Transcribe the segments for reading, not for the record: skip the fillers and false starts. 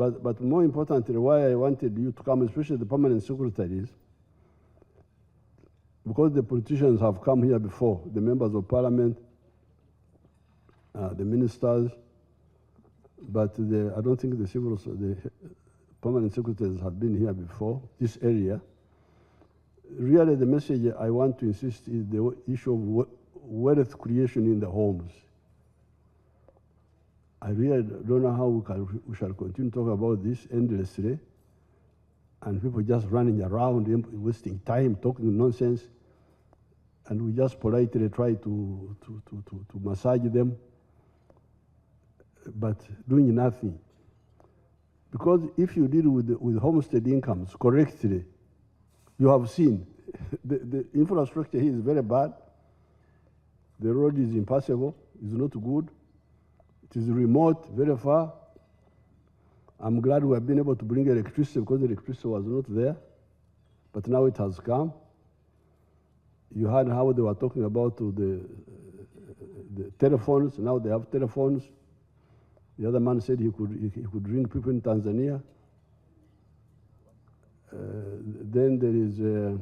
but more importantly, why I wanted you to come, especially the permanent secretaries, because the politicians have come here before, the members of parliament, the ministers, but I don't think the permanent secretaries have been here before, this area. Really, the message I want to insist is the issue of wealth creation in the homes. I really don't know how we shall continue to talk about this endlessly, and people just running around, wasting time, talking nonsense, and we just politely try to massage them, but doing nothing. Because if you deal with homestead incomes correctly, you have seen the infrastructure here is very bad. The road is impassable, it's not good. It is remote, very far. I'm glad we have been able to bring electricity because the electricity was not there, but now it has come. You heard how they were talking about the telephones. Now they have telephones. The other man said he could ring people in Tanzania. Then there is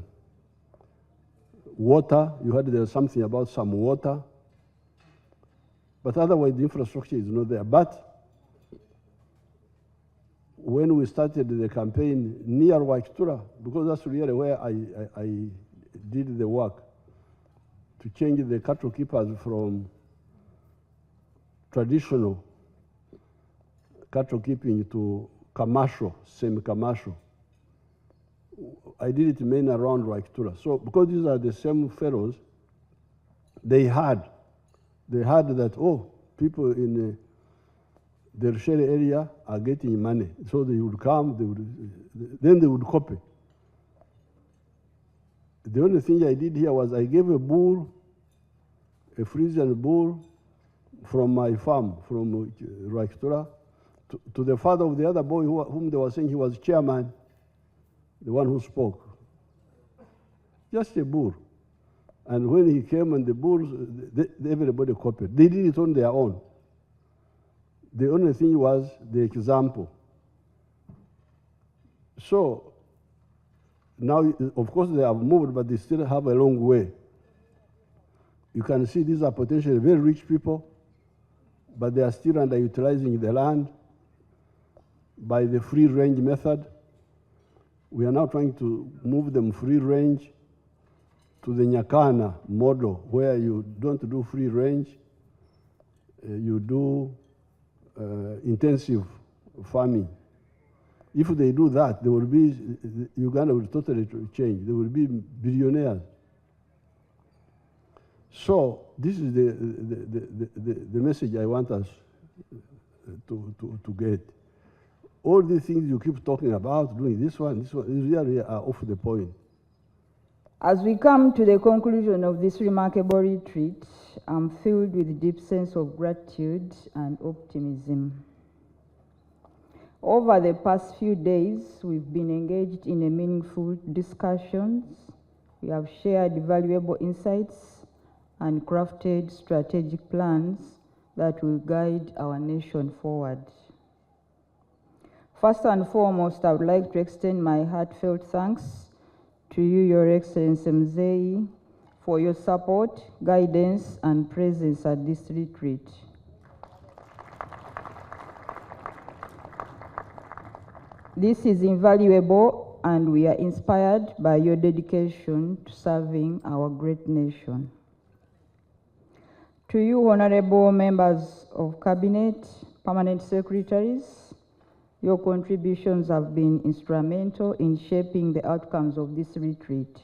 water. You heard there was something about some water. But otherwise, the infrastructure is not there. But when we started the campaign near Wakitura, because that's really where I did the work, to change the cattle keepers from traditional cattle keeping to commercial, semi-commercial. I did it mainly around Wakitura. So because these are the same fellows, they had that, oh, people in the Rushele area are getting money. So they would come, then they would copy. The only thing I did here was I gave a bull, a Frisian bull, from my farm, from Wakitura, to the father of the other boy whom they were saying he was chairman, the one who spoke. Just a bull. And when he came and the bulls, everybody copied. They did it on their own. The only thing was the example. So now, of course, they have moved, but they still have a long way. You can see these are potentially very rich people, but they are still underutilizing the land by the free range method. We are now trying to move them free range to the Nyakana model, where you don't do free range, you do intensive farming. If they do that, there will be, Uganda will totally change. There will be billionaires. So this is the message I want us to get. All these things you keep talking about, doing this one, really are off the point. As we come to the conclusion of this remarkable retreat, I'm filled with a deep sense of gratitude and optimism. Over the past few days, we've been engaged in a meaningful discussions. We have shared valuable insights and crafted strategic plans that will guide our nation forward. First and foremost, I would like to extend my heartfelt thanks to you, Your Excellency Museveni, for your support, guidance, and presence at this retreat. This is invaluable, and we are inspired by your dedication to serving our great nation. To you, honorable members of Cabinet, permanent secretaries, your contributions have been instrumental in shaping the outcomes of this retreat.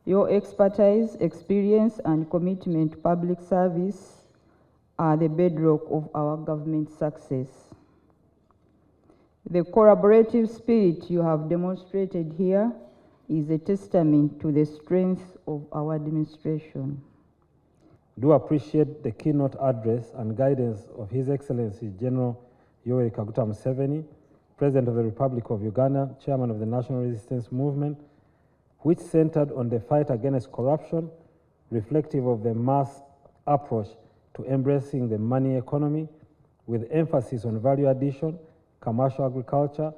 Your expertise, experience, and commitment to public service are the bedrock of our government success. The collaborative spirit you have demonstrated here is a testament to the strength of our administration. Do appreciate the keynote address and guidance of His Excellency General Yoweri Kaguta Museveni, President of the Republic of Uganda, Chairman of the National Resistance Movement, which centered on the fight against corruption, reflective of the mass approach to embracing the money economy, with emphasis on value addition, commercial agriculture,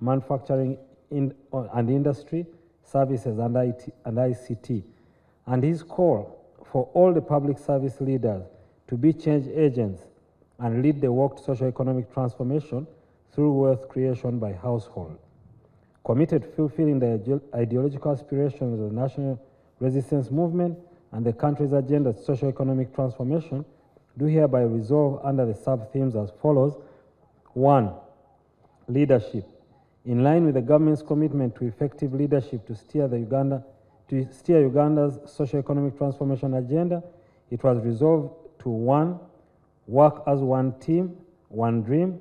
manufacturing and industry, services and ICT. And his call for all the public service leaders to be change agents and lead the work to socio-economic transformation through wealth creation by household. Committed to fulfilling the ideological aspirations of the national resistance movement and the country's agenda of socio-economic transformation, do hereby resolve under the sub-themes as follows. 1. Leadership. In line with the government's commitment to effective leadership to steer Uganda's socio-economic transformation agenda, it was resolved to 1. Work as one team, one dream.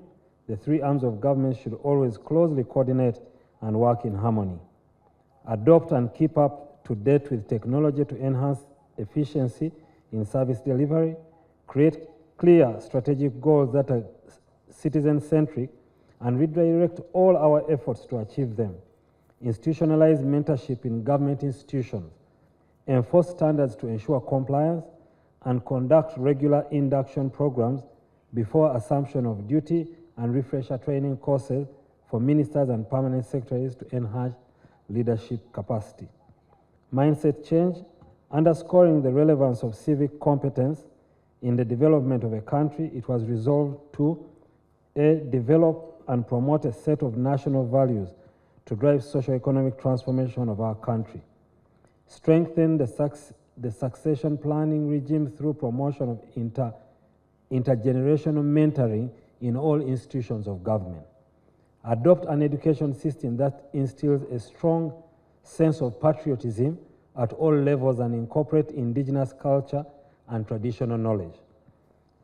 The three arms of government should always closely coordinate and work in harmony. Adopt and keep up to date with technology to enhance efficiency in service delivery. Create clear strategic goals that are citizen-centric and redirect all our efforts to achieve them. Institutionalize mentorship in government institutions. Enforce standards to ensure compliance and conduct regular induction programs before assumption of duty and refresher training courses for ministers and permanent secretaries to enhance leadership capacity. Mindset change, underscoring the relevance of civic competence in the development of a country, it was resolved to A. Develop and promote a set of national values to drive socio-economic transformation of our country. Strengthen the succession planning regime through promotion of intergenerational mentoring in all institutions of government. Adopt an education system that instills a strong sense of patriotism at all levels and incorporate indigenous culture and traditional knowledge.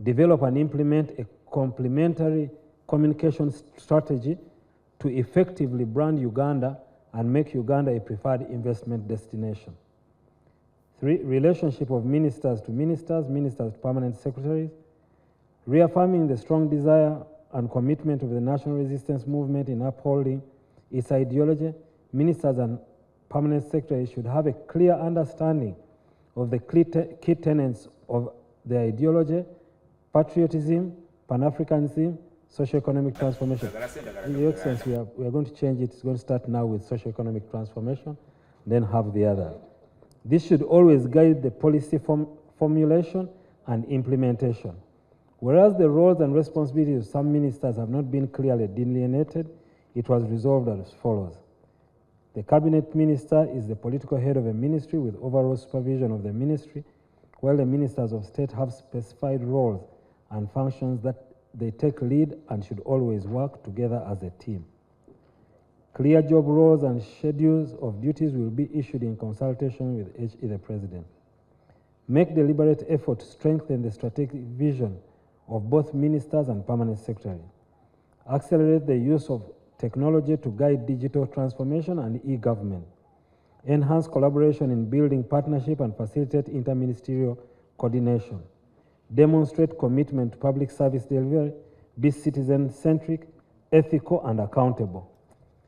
Develop and implement a complementary communication strategy to effectively brand Uganda and make Uganda a preferred investment destination. 3. Relationship of ministers to ministers, ministers to permanent secretaries. Reaffirming the strong desire and commitment of the national resistance movement in upholding its ideology, ministers and permanent secretaries should have a clear understanding of the key tenets of the ideology: patriotism, Pan-Africanism, socio-economic transformation. Your Excellency, we are going to change it. It's going to start now with socio-economic transformation, then have the other. This should always guide the policy formulation and implementation. Whereas the roles and responsibilities of some ministers have not been clearly delineated, it was resolved as follows. The cabinet minister is the political head of a ministry with overall supervision of the ministry, while the ministers of state have specified roles and functions that they take lead and should always work together as a team. Clear job roles and schedules of duties will be issued in consultation with HE the President. Make deliberate effort to strengthen the strategic vision of both ministers and permanent secretaries. Accelerate the use of technology to guide digital transformation and e-government. Enhance collaboration in building partnership and facilitate interministerial coordination. Demonstrate commitment to public service delivery, be citizen-centric, ethical, and accountable.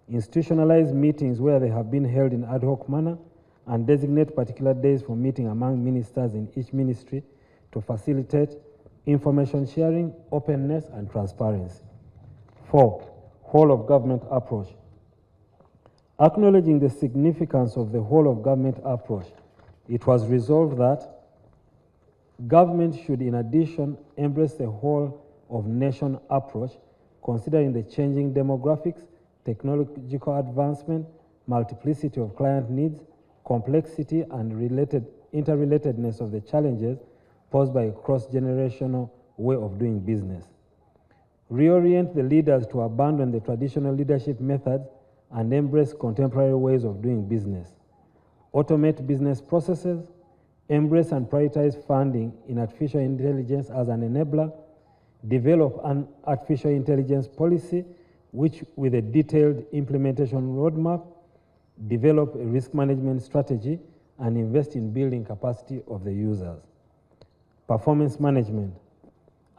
Institutionalize meetings where they have been held in ad hoc manner and designate particular days for meeting among ministers in each ministry to facilitate information sharing, openness, and transparency. 4. Whole of government approach. Acknowledging the significance of the whole of government approach, it was resolved that government should in addition embrace the whole of nation approach, considering the changing demographics, technological advancement, multiplicity of client needs, complexity and interrelatedness of the challenges posed by a cross-generational way of doing business. Reorient the leaders to abandon the traditional leadership methods and embrace contemporary ways of doing business. Automate business processes, embrace and prioritize funding in artificial intelligence as an enabler, develop an artificial intelligence policy which with a detailed implementation roadmap, develop a risk management strategy, and invest in building capacity of the users. Performance management.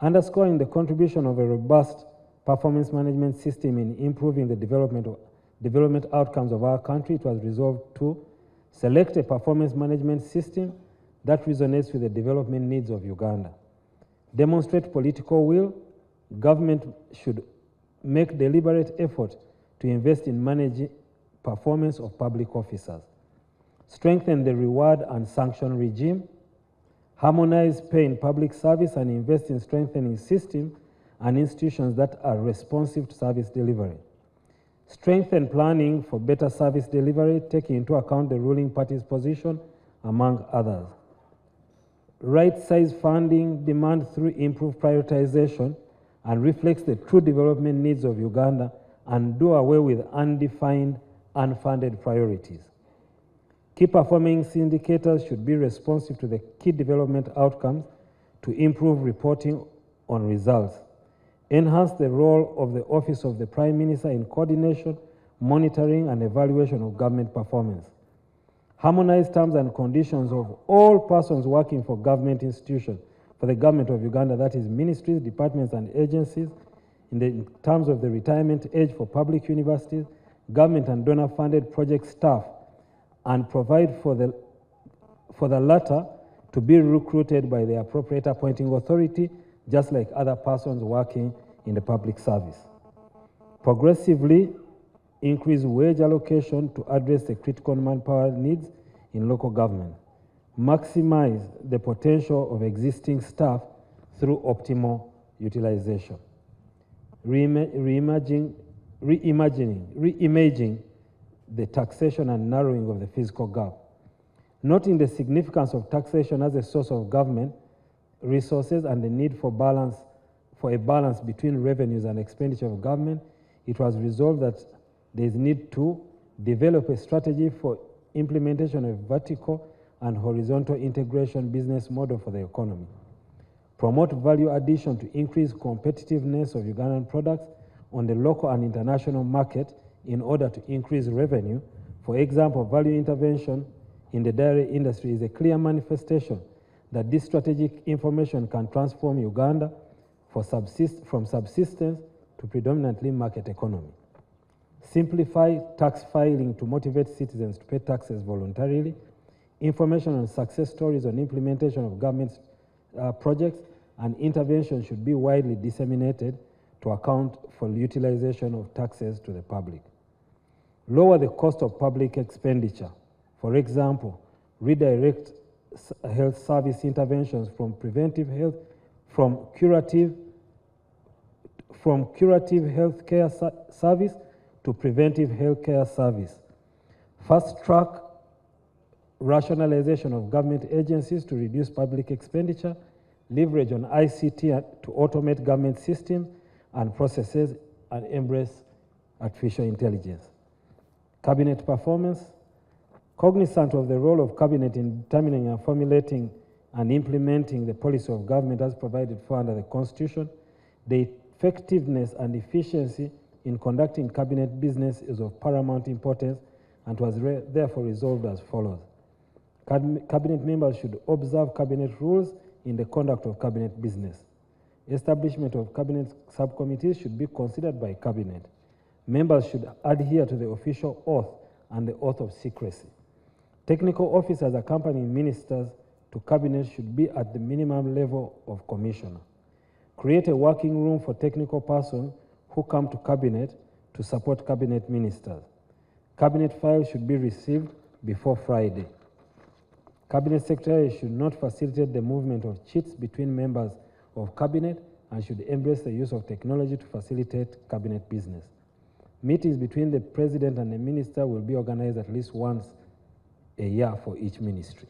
Underscoring the contribution of a robust performance management system in improving the development outcomes of our country, it was resolved to select a performance management system that resonates with the development needs of Uganda. Demonstrate political will. Government should make deliberate effort to invest in managing performance of public officers, strengthen the reward and sanction regime, harmonize pay in public service, and invest in strengthening systems and institutions that are responsive to service delivery. Strengthen planning for better service delivery, taking into account the ruling party's position, among others. Right-size funding demand through improved prioritization and reflects the true development needs of Uganda and do away with undefined, unfunded priorities. Key performance indicators should be responsive to the key development outcomes to improve reporting on results. Enhance the role of the Office of the Prime Minister in coordination, monitoring, and evaluation of government performance. Harmonize terms and conditions of all persons working for government institutions, for the government of Uganda, that is ministries, departments, and agencies, in terms of the retirement age for public universities, government and donor-funded project staff, and provide for the latter to be recruited by the appropriate appointing authority, just like other persons working in the public service. Progressively increase wage allocation to address the critical manpower needs in local government. Maximize the potential of existing staff through optimal utilization. Reimaging the taxation and narrowing of the fiscal gap. Noting the significance of taxation as a source of government resources and the need for a balance between revenues and expenditure of government, it was resolved that there is need to develop a strategy for implementation of vertical and horizontal integration business model for the economy. Promote value addition to increase competitiveness of Ugandan products on the local and international market in order to increase revenue. For example, value intervention in the dairy industry is a clear manifestation that this strategic information can transform Uganda from subsistence to predominantly market economy. Simplify tax filing to motivate citizens to pay taxes voluntarily. Information on success stories on implementation of government projects and intervention should be widely disseminated to account for utilization of taxes to the public. Lower the cost of public expenditure. For example, redirect health service interventions from preventive health, from curative health care service to preventive health care service. Fast track rationalization of government agencies to reduce public expenditure, leverage on ICT to automate government systems and processes, and embrace artificial intelligence. Cabinet performance. Cognizant of the role of cabinet in determining and formulating and implementing the policy of government as provided for under the Constitution, the effectiveness and efficiency in conducting cabinet business is of paramount importance and was therefore resolved as follows. Cabinet members should observe cabinet rules in the conduct of cabinet business. Establishment of cabinet subcommittees should be considered by cabinet. Members should adhere to the official oath and the oath of secrecy. Technical officers accompanying ministers to cabinet should be at the minimum level of commissioner. Create a working room for technical persons who come to cabinet to support cabinet ministers. Cabinet files should be received before Friday. Cabinet secretaries should not facilitate the movement of cheats between members of cabinet and should embrace the use of technology to facilitate cabinet business. Meetings between the president and the minister will be organized at least once a year for each ministry.